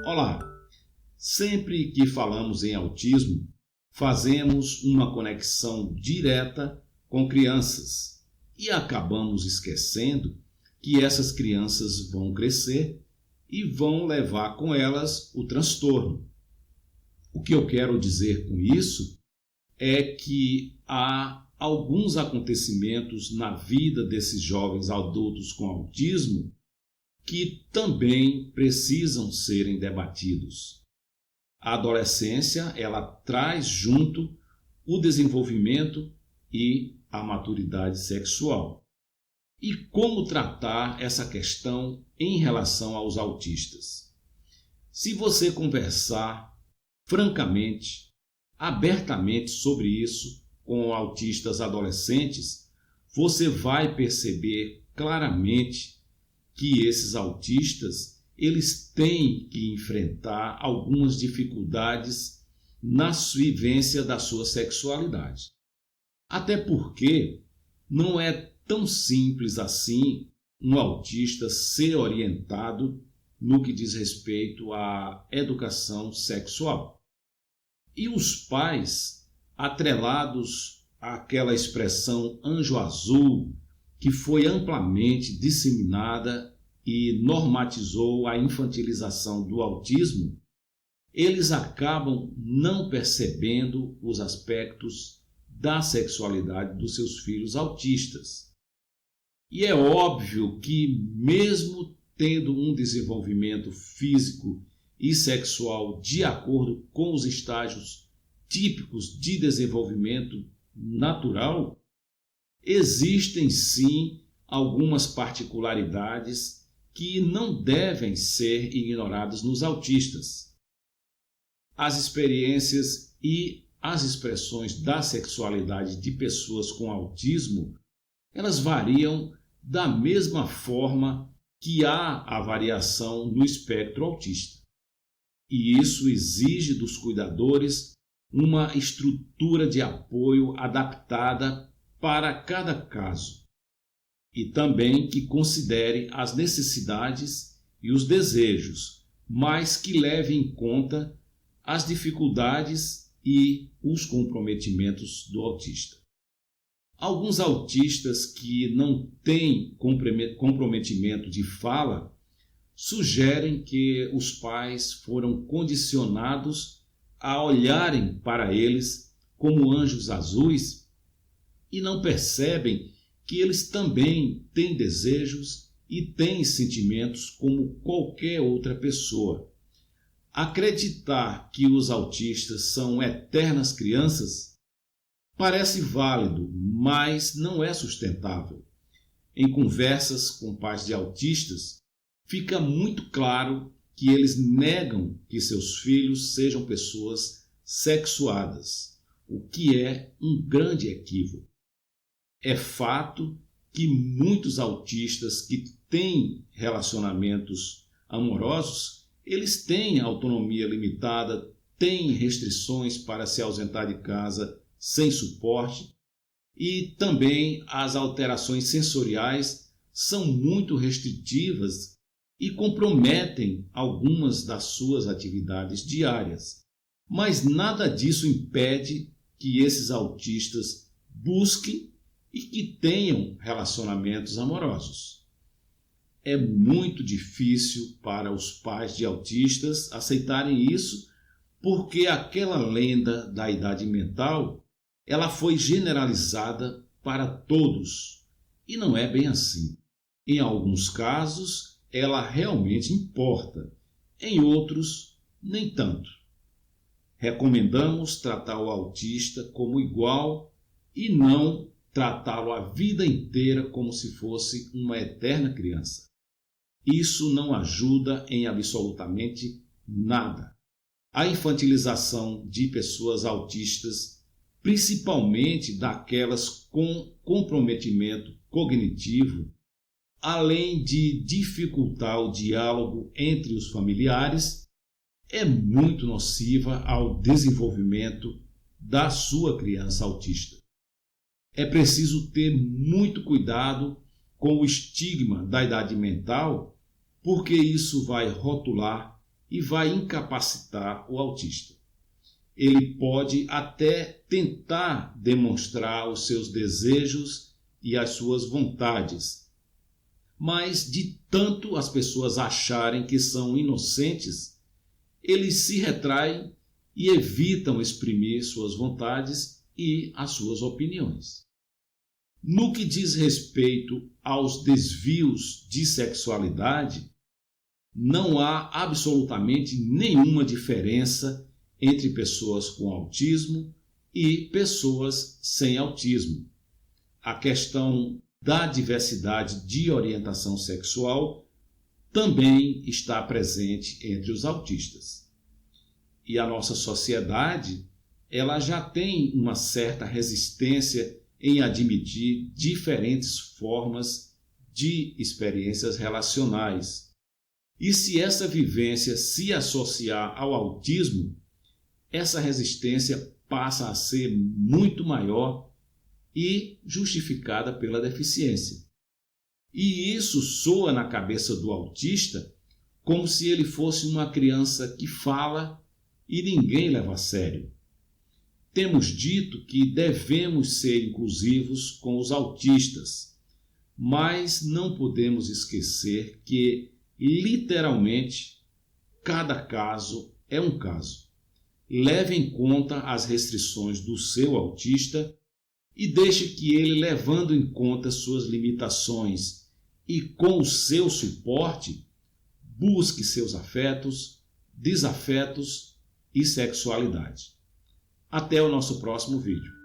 Olá! Sempre que falamos em autismo, fazemos uma conexão direta com crianças e acabamos esquecendo que essas crianças vão crescer e vão levar com elas o transtorno. O que eu quero dizer com isso é que há alguns acontecimentos na vida desses jovens adultos com autismo que também precisam serem debatidos. A adolescência, ela traz junto o desenvolvimento e a maturidade sexual. E como tratar essa questão em relação aos autistas? Se você conversar francamente, abertamente sobre isso com autistas adolescentes, você vai perceber claramente que esses autistas, eles têm que enfrentar algumas dificuldades na vivência da sua sexualidade. Até porque não é tão simples assim um autista ser orientado no que diz respeito à educação sexual. E os pais, atrelados àquela expressão anjo azul, que foi amplamente disseminada e normatizou a infantilização do autismo, eles acabam não percebendo os aspectos da sexualidade dos seus filhos autistas. E é óbvio que, mesmo tendo um desenvolvimento físico e sexual de acordo com os estágios típicos de desenvolvimento natural, existem sim algumas particularidades que não devem ser ignoradas nos autistas. As experiências e as expressões da sexualidade de pessoas com autismo, elas variam da mesma forma que há a variação no espectro autista. E isso exige dos cuidadores uma estrutura de apoio adaptada para cada caso, e também que considere as necessidades e os desejos, mas que leve em conta as dificuldades e os comprometimentos do autista. Alguns autistas que não têm comprometimento de fala sugerem que os pais foram condicionados a olharem para eles como anjos azuis e não percebem que eles também têm desejos e têm sentimentos como qualquer outra pessoa. Acreditar que os autistas são eternas crianças parece válido, mas não é sustentável. Em conversas com pais de autistas, fica muito claro que eles negam que seus filhos sejam pessoas sexuadas, o que é um grande equívoco. É fato que muitos autistas que têm relacionamentos amorosos, eles têm autonomia limitada, têm restrições para se ausentar de casa sem suporte e também as alterações sensoriais são muito restritivas e comprometem algumas das suas atividades diárias. Mas nada disso impede que esses autistas busquem e que tenham relacionamentos amorosos. É muito difícil para os pais de autistas aceitarem isso, porque aquela lenda da idade mental, ela foi generalizada para todos, e não é bem assim. Em alguns casos, ela realmente importa, em outros, nem tanto. Recomendamos tratar o autista como igual e não tratá-lo a vida inteira como se fosse uma eterna criança. Isso não ajuda em absolutamente nada. A infantilização de pessoas autistas, principalmente daquelas com comprometimento cognitivo, além de dificultar o diálogo entre os familiares, é muito nociva ao desenvolvimento da sua criança autista. É preciso ter muito cuidado com o estigma da idade mental, porque isso vai rotular e vai incapacitar o autista. Ele pode até tentar demonstrar os seus desejos e as suas vontades, mas de tanto as pessoas acharem que são inocentes, eles se retraem e evitam exprimir suas vontades e as suas opiniões. No que diz respeito aos desvios de sexualidade, não há absolutamente nenhuma diferença entre pessoas com autismo e pessoas sem autismo. A questão da diversidade de orientação sexual também está presente entre os autistas. E a nossa sociedade, ela já tem uma certa resistência em admitir diferentes formas de experiências relacionais. E se essa vivência se associar ao autismo, essa resistência passa a ser muito maior e justificada pela deficiência. E isso soa na cabeça do autista como se ele fosse uma criança que fala e ninguém leva a sério. Temos dito que devemos ser inclusivos com os autistas, mas não podemos esquecer que, literalmente, cada caso é um caso. Leve em conta as restrições do seu autista e deixe que ele, levando em conta suas limitações e com o seu suporte, busque seus afetos, desafetos e sexualidade. Até o nosso próximo vídeo.